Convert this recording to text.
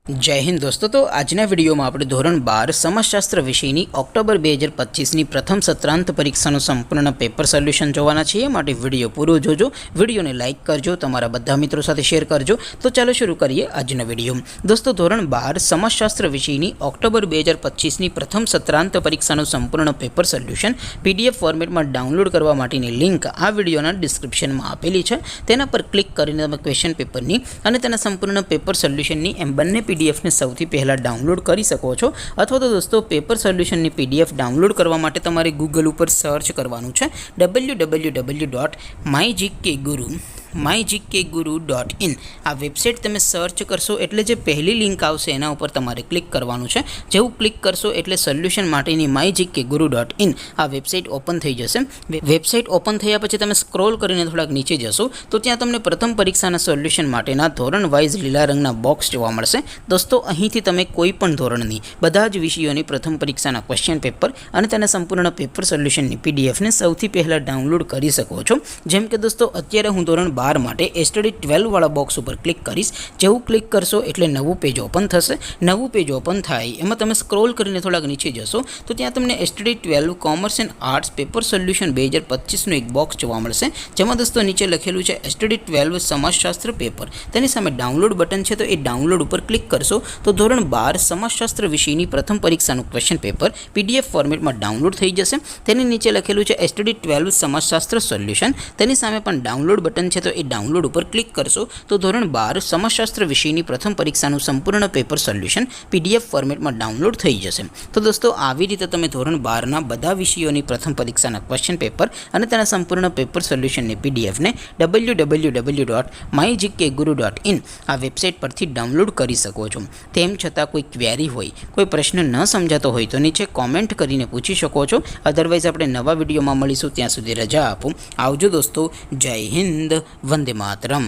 जय हिंद दोस्तों। तो आजना विडियो में આપણે ધોરણ 12 સમાજશાસ્ત્ર વિષયની ઓક્ટોબર 2025ની પ્રથમ સત્રાંત પરીક્ષાનું સંપૂર્ણ પેપર સોલ્યુશન જોવાના છીએ। માટે વિડિયો પૂરો જોજો, વિડિયોને લાઈક કરજો, તમારા બધા મિત્રો સાથે શેર કરજો। તો ચાલો શરૂ કરીએ આજનો વિડિયો। દોસ્તો ધોરણ 12 સમાજશાસ્ત્ર વિષયની ઓક્ટોબર 2025ની પ્રથમ સત્રાંત પરીક્ષાનું સંપૂર્ણ પેપર સોલ્યુશન PDF ફોર્મેટમાં ડાઉનલોડ કરવા માટેની લિંક આ વિડિયોના ડિસ્ક્રિપ્શનમાં આપેલી છે। તેના પર ક્લિક કરીને તમે ક્વેશ્ચન પેપરની અને તેના સંપૂર્ણ પેપર સોલ્યુશનની એમ બંને PDF ने સૌથી પહેલા ડાઉનલોડ કરી શકો છો। અથવા તો દોસ્તો પેપર સોલ્યુશનની PDF ડાઉનલોડ કરવા માટે તમારે ગૂગલ ઉપર સર્ચ કરવાનું છે www.mygkguru.in। આ વેબસાઇટ તમે સર્ચ કરશો એટલે જે પહેલી લિંક આવશે એના ઉપર તમારે ક્લિક કરવાનું છે। જેવું ક્લિક કરશો એટલે સોલ્યુશન માટેની mygkguru.in આ વેબસાઇટ ઓપન થઈ જશે। વેબસાઇટ ઓપન થયા પછી તમે સ્ક્રોલ કરીને થોડાક નીચે જશો તો ત્યાં તમને પ્રથમ પરીક્ષાના સોલ્યુશન માટેના ધોરણ વાઇઝ લીલા રંગના બોક્સ જોવા મળશે। દોસ્તો અહીંથી તમે કોઈ પણ ધોરણની બધા જ વિષયોની પ્રથમ પરીક્ષાના ક્વેશ્ચન પેપર અને તેના સંપૂર્ણ પેપર સોલ્યુશનની PDF ને સૌથી પહેલા ડાઉનલોડ કરી શકો છો। જેમ કે દોસ્તો અત્યારે હું ધોરણ 12 માટે STD 12 વાળા બોક્સ ઉપર ક્લિક કરીશ। જેવું ક્લિક કરશો એટલે નવું પેજ ઓપન થશે। નવું પેજ ઓપન થાય એમાં તમે સ્ક્રોલ કરીને થોડાક નીચે જશો તો ત્યાં તમને STD 12 commerce and arts paper solution 2025નું એક બોક્સ જોવા મળશે। જેમાં દોસ્તો નીચે લખેલું છે STD 12 સમાજશાસ્ત્ર પેપર। તેની સામે ડાઉનલોડ બટન છે, તો એ ડાઉનલોડ ઉપર ક્લિક કરશો તો ધોરણ 12 સમાજશાસ્ત્ર વિષયની પ્રથમ પરીક્ષાનું ક્વેશ્ચન પેપર PDF ફોર્મેટમાં ડાઉનલોડ થઈ જશે। તેની નીચે લખેલું છે STD 12 સમાજશાસ્ત્ર સોલ્યુશન। તેની સામે પણ ડાઉનલોડ બટન છે, તો એ ડાઉનલોડ ઉપર ક્લિક કરશો તો ધોરણ 12 સમાજશાસ્ત્ર વિષયની પ્રથમ પરીક્ષાનું સંપૂર્ણ પેપર સોલ્યુશન PDF ફોર્મેટમાં ડાઉનલોડ થઈ જશે। તો દોસ્તો આવી રીતે તમે ધોરણ 12ના બધા વિષયોની પ્રથમ પરીક્ષાના ક્વેશ્ચન પેપર અને તેના સંપૂર્ણ પેપર સોલ્યુશનની PDF ને www.mygkguru.in આ વેબસાઇટ પરથી ડાઉનલોડ કરી શકો છો। તેમ છતાં કોઈ ક્વેરી હોય, કોઈ પ્રશ્ન ન સમજાતો હોય તો નીચે કોમેન્ટ કરીને પૂછી શકો છો। અધરવાઇઝ આપણે નવા વિડીયોમાં મળીશું, ત્યાં સુધી રજા આપો। આવજો દોસ્તો, જય હિન્દ, વંદે માતરમ।